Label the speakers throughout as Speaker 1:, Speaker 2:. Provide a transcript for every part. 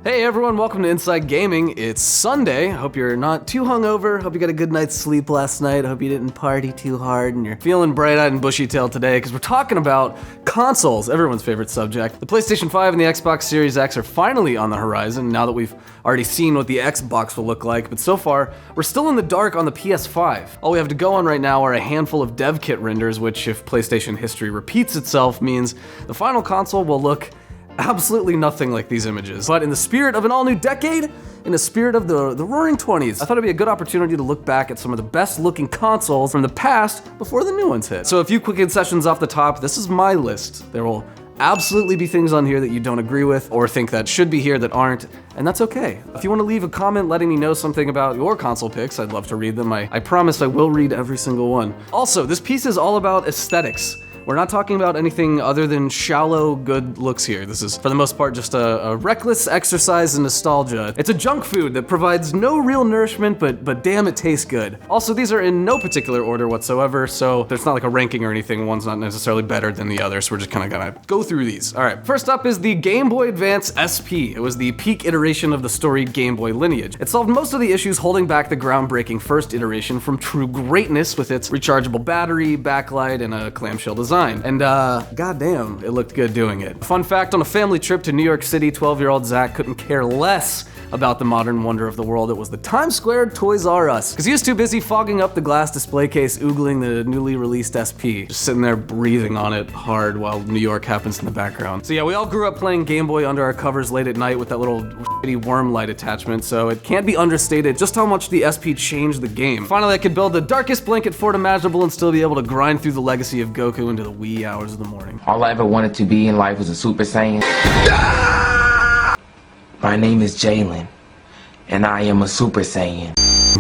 Speaker 1: Hey everyone, welcome to Inside Gaming. It's Sunday. I hope you're not too hungover. Hope you got a good night's sleep last night. Hope you didn't party too hard and you're feeling bright-eyed and bushy-tailed today because we're talking about consoles, everyone's favorite subject. The PlayStation 5 and the Xbox Series X are finally on the horizon now that we've already seen what the Xbox will look like, but so far, we're still in the dark on the PS5. All we have to go on right now are a handful of dev kit renders, which, if PlayStation history repeats itself, means the final console will look absolutely nothing like these images. But in the spirit of an all-new decade, in the spirit of the roaring 20s, I thought it'd be a good opportunity to look back at some of the best-looking consoles from the past before the new ones hit. So a few quick concessions off the top. This is my list. There will absolutely be things on here that you don't agree with or think that should be here that aren't, and that's okay. If you want to leave a comment letting me know something about your console picks, I'd love to read them. I promise I will read every single one. Also, this piece is all about aesthetics. We're not talking about anything other than shallow good looks here. This is, for the most part, just a reckless exercise in nostalgia. It's a junk food that provides no real nourishment, but damn, it tastes good. Also, these are in no particular order whatsoever, so there's not like a ranking or anything. One's not necessarily better than the other, so we're just kind of gonna go through these. All right, first up is the Game Boy Advance SP. It was the peak iteration of the storied Game Boy lineage. It solved most of the issues holding back the groundbreaking first iteration from true greatness with its rechargeable battery, backlight, and a clamshell design. And goddamn, it looked good doing it. Fun fact, on a family trip to New York City, 12-year-old Zach couldn't care less about the modern wonder of the world. It was the Times Square Toys R Us, because he was too busy fogging up the glass display case, oogling the newly released SP, just sitting there breathing on it hard while New York happens in the background. So yeah, we all grew up playing Game Boy under our covers late at night with that little shitty worm light attachment, so it can't be understated just how much the SP changed the game. Finally, I could build the darkest blanket fort imaginable and still be able to grind through the legacy of Goku into the wee hours of the morning.
Speaker 2: All I ever wanted to be in life was a Super Saiyan. My name is Jalen, and I am a Super Saiyan.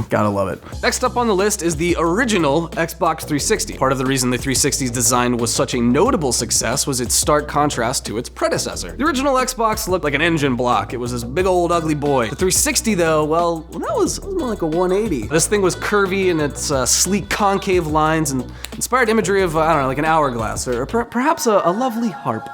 Speaker 1: Gotta love it. Next up on the list is the original Xbox 360. Part of the reason the 360's design was such a notable success was its stark contrast to its predecessor. The original Xbox looked like an engine block. It was this big old ugly boy. The 360 though, well, that was more like a 180. This thing was curvy and its sleek concave lines and inspired imagery of, I don't know, like an hourglass or perhaps a lovely harp.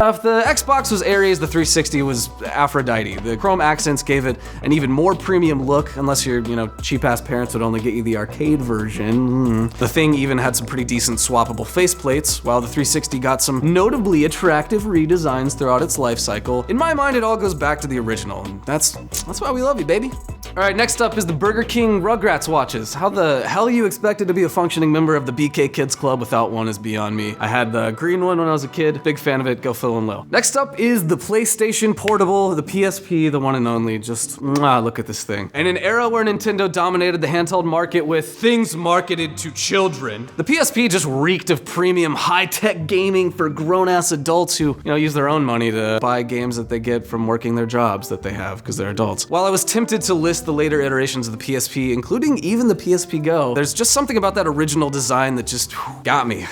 Speaker 1: If the Xbox was Ares, the 360 was Aphrodite. The chrome accents gave it an even more premium look, unless your, cheap-ass parents would only get you the arcade version. The thing even had some pretty decent swappable faceplates, while the 360 got some notably attractive redesigns throughout its life cycle. In my mind, it all goes back to the original, and that's why we love you, baby. All right, next up is the Burger King Rugrats watches. How the hell you expected to be a functioning member of the BK Kids Club without one is beyond me. I had the green one when I was a kid, big fan of it, go Phil and Lil. Next up is the PlayStation Portable, the PSP, the one and only. Just, look at this thing. In an era where Nintendo dominated the handheld market with things marketed to children, the PSP just reeked of premium high-tech gaming for grown-ass adults who, use their own money to buy games that they get from working their jobs that they have because they're adults. While I was tempted to list the later iterations of the PSP, including even the PSP Go, there's just something about that original design that just got me.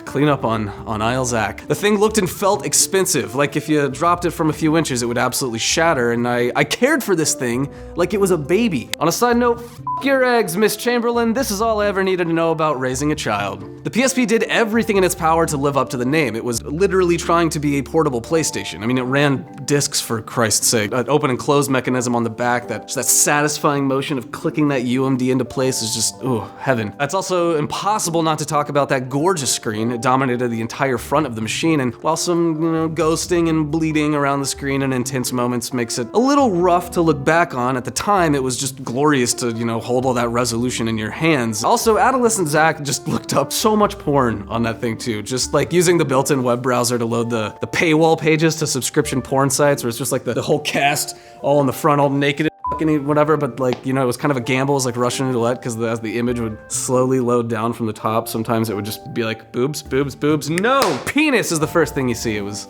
Speaker 1: Clean up on aisle Zach. The thing looked and felt expensive, like if you dropped it from a few inches, it would absolutely shatter, and I cared for this thing like it was a baby. On a side note, f your eggs, Miss Chamberlain, this is all I ever needed to know about raising a child. The PSP did everything in its power to live up to the name. It was literally trying to be a portable PlayStation. I mean, it ran discs for Christ's sake. An open and close mechanism on the back, that satisfying motion of clicking that UMD into place is just, heaven. It's also impossible not to talk about that gorgeous screen. It dominated the entire front of the machine, and while some, ghosting and bleeding around the screen in intense moments makes it a little rough to look back on, at the time it was just glorious to, hold all that resolution in your hands. Also, adolescent Zach just looked up so much porn on that thing too, just like using the built-in web browser to load the paywall pages to subscription porn sites where it's just like the whole cast all in the front, all naked whatever, but it was kind of a gamble. It was like Russian roulette because as the image would slowly load down from the top, sometimes it would just be like boobs, boobs, boobs. No! Penis is the first thing you see. It was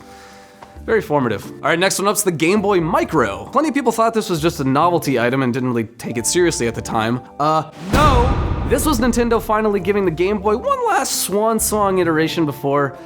Speaker 1: very formative. All right, next one up's the Game Boy Micro. Plenty of people thought this was just a novelty item and didn't really take it seriously at the time. No! This was Nintendo finally giving the Game Boy one last swan song iteration before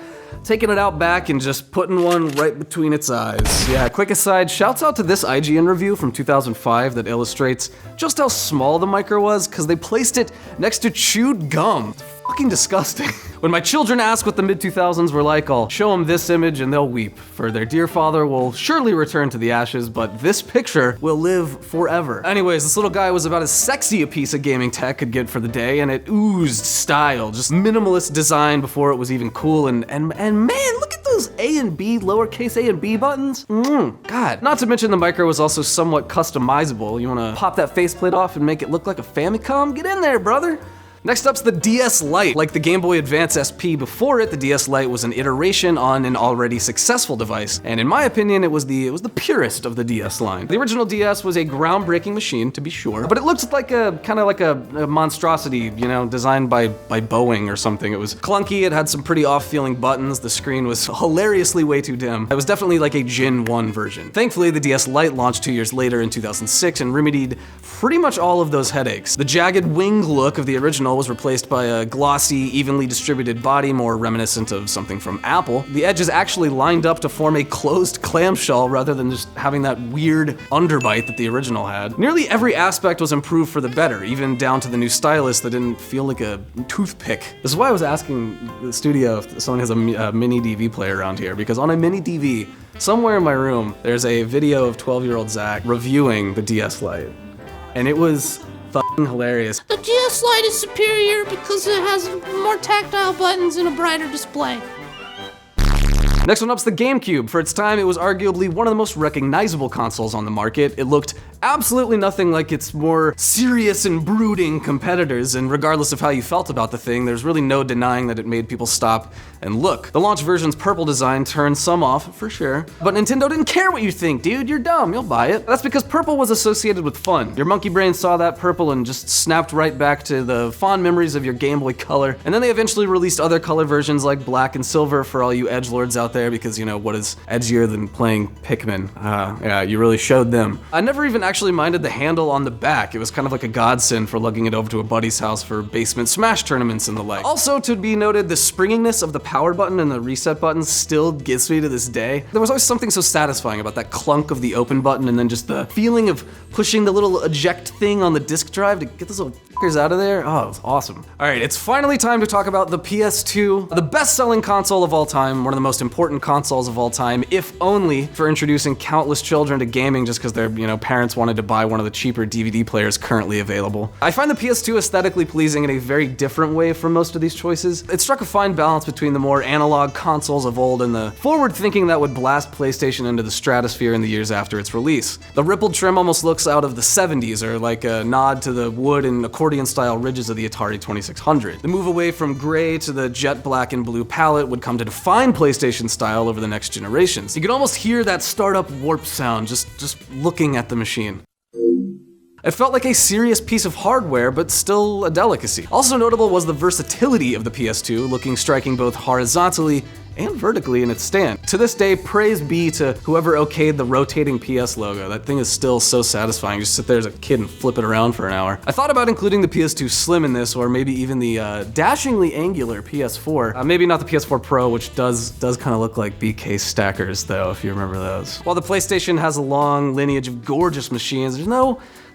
Speaker 1: taking it out back and just putting one right between its eyes. Yeah, quick aside, shouts out to this IGN review from 2005 that illustrates just how small the Micro was, because they placed it next to chewed gum. fucking disgusting. When my children ask what the mid-2000s were like, I'll show them this image and they'll weep, for their dear father will surely return to the ashes, but this picture will live forever. Anyways, this little guy was about as sexy a piece of gaming tech could get for the day, and it oozed style, just minimalist design before it was even cool, and man, look at those A and B, lowercase a and B buttons. God. Not to mention the micro was also somewhat customizable. You wanna pop that faceplate off and make it look like a Famicom? Get in there, brother. Next up's the DS Lite. Like the Gameboy Advance SP before it, the DS Lite was an iteration on an already successful device, and in my opinion, it was the purest of the DS line. The original DS was a groundbreaking machine, to be sure, but it looked like a kind of like a monstrosity, you know, designed by Boeing or something. It was clunky, it had some pretty off-feeling buttons, the screen was hilariously way too dim. It was definitely like a Gen 1 version. Thankfully, the DS Lite launched 2 years later in 2006 and remedied pretty much all of those headaches. The jagged wing look of the original was replaced by a glossy, evenly distributed body more reminiscent of something from Apple. The edges actually lined up to form a closed clamshell rather than just having that weird underbite that the original had. Nearly every aspect was improved for the better, even down to the new stylus that didn't feel like a toothpick. This is why I was asking the studio if someone has a mini DV player around here, because on a mini DV, somewhere in my room, there's a video of 12-year-old Zach reviewing the DS Lite. And it was fucking hilarious.
Speaker 3: The DS Lite is superior because it has more tactile buttons and a brighter display.
Speaker 1: Next one up's the Gamecube. For its time, it was arguably one of the most recognizable consoles on the market. It looked absolutely nothing like its more serious and brooding competitors, and regardless of how you felt about the thing, there's really no denying that it made people stop and look. The launch version's purple design turned some off, for sure, but Nintendo didn't care what you think, dude. You're dumb, you'll buy it. That's because purple was associated with fun. Your monkey brain saw that purple and just snapped right back to the fond memories of your Game Boy Color, and then they eventually released other color versions like black and silver for all you edgelords out there, because you know, what is edgier than playing Pikmin? Yeah, you really showed them. I never even actually minded the handle on the back. It was kind of like a godsend for lugging it over to a buddy's house for basement Smash tournaments and the like. Also, to be noted, the springiness of the power button and the reset button still gets me to this day. There was always something so satisfying about that clunk of the open button and then just the feeling of pushing the little eject thing on the disk drive to get those little fuckers out of there. Oh, it was awesome. All right, it's finally time to talk about the PS2, the best-selling console of all time, one of the most important consoles of all time, if only for introducing countless children to gaming just because their, parents wanted to buy one of the cheaper DVD players currently available. I find the PS2 aesthetically pleasing in a very different way from most of these choices. It struck a fine balance between the more analog consoles of old and the forward thinking that would blast PlayStation into the stratosphere in the years after its release. The rippled trim almost looks out of the 70s, or like a nod to the wood and accordion-style ridges of the Atari 2600. The move away from gray to the jet black and blue palette would come to define PlayStation style over the next generations. You could almost hear that startup warp sound just looking at the machine. It felt like a serious piece of hardware, but still a delicacy. Also notable was the versatility of the PS2, looking striking both horizontally and vertically in its stand. To this day, praise be to whoever okayed the rotating PS logo. That thing is still so satisfying. You just sit there as a kid and flip it around for an hour. I thought about including the PS2 Slim in this, or maybe even the dashingly angular PS4. Maybe not the PS4 Pro, which does kind of look like BK stackers though, if you remember those. While the PlayStation has a long lineage of gorgeous machines, there's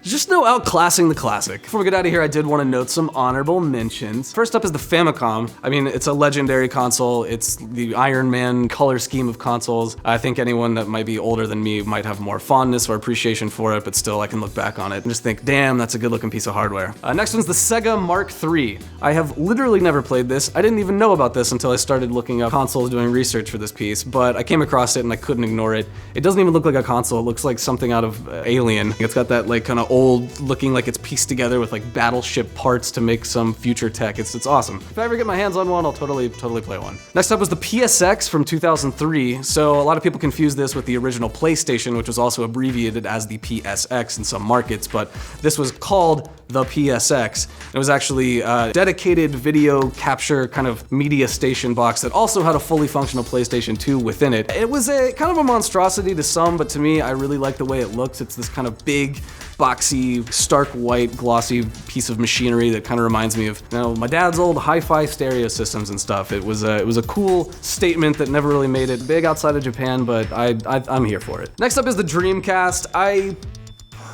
Speaker 1: just no outclassing the classic. Before we get out of here, I did want to note some honorable mentions. First up is the Famicom. I mean, it's a legendary console. It's the Iron Man color scheme of consoles. I think anyone that might be older than me might have more fondness or appreciation for it, but still I can look back on it and just think, damn, that's a good looking piece of hardware. Next one's the Sega Mark III. I have literally never played this. I didn't even know about this until I started looking up consoles doing research for this piece, but I came across it and I couldn't ignore it. It doesn't even look like a console. It looks like something out of Alien. It's got that like kind of old, looking like it's pieced together with like battleship parts to make some future tech. It's awesome. If I ever get my hands on one, I'll totally play one. Next up was the PSX from 2003. So a lot of people confuse this with the original PlayStation, which was also abbreviated as the PSX in some markets, but this was called the PSX. It was actually a dedicated video capture kind of media station box that also had a fully functional PlayStation 2 within it. It was a kind of a monstrosity to some, but to me, I really like the way it looks. It's this kind of big, boxy, stark white, glossy piece of machinery that kind of reminds me of, my dad's old hi-fi stereo systems and stuff. It was a cool statement that never really made it big outside of Japan, but I'm here for it. Next up is the Dreamcast. I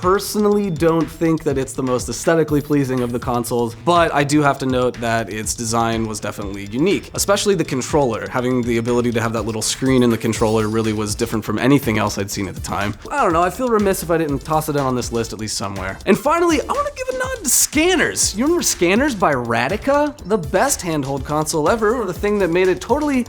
Speaker 1: personally don't think that it's the most aesthetically pleasing of the consoles, but I do have to note that its design was definitely unique, especially the controller. Having the ability to have that little screen in the controller really was different from anything else I'd seen at the time. I don't know, I feel remiss if I didn't toss it in on this list at least somewhere. And finally, I want to give a nod to Scanners. You remember Scanners by Radica? The best handheld console ever, or the thing that made it totally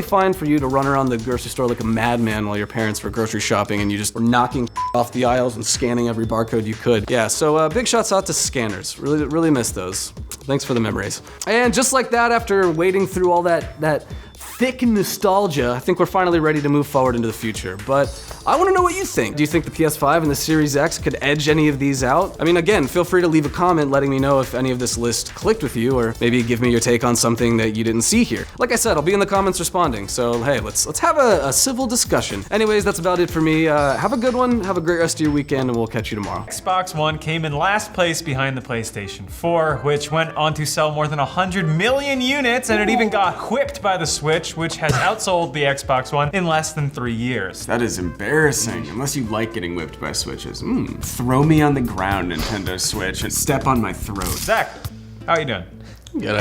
Speaker 1: fine for you to run around the grocery store like a madman while your parents were grocery shopping and you just were knocking off the aisles and scanning every barcode you could. Yeah, so big shouts out to Scanners. Really miss those. Thanks for the memories. And just like that, after wading through all that thick nostalgia, I think we're finally ready to move forward into the future. But I want to know what you think. Do you think the PS5 and the Series X could edge any of these out? I mean, again, feel free to leave a comment letting me know if any of this list clicked with you, or maybe give me your take on something that you didn't see here. Like I said, I'll be in the comments responding, so hey, let's have a civil discussion. Anyways, that's about it for me. Have a good one, have a great rest of your weekend, and we'll catch you tomorrow.
Speaker 4: Xbox One came in last place behind the PlayStation 4, which went on to sell more than 100 million units, and it even got whipped by the Switch, which has outsold the Xbox One in less than 3 years.
Speaker 5: That is embarrassing, unless you like getting whipped by Switches. Throw me on the ground, Nintendo Switch, and step on my throat.
Speaker 4: Zach, how you doing?
Speaker 1: G'day.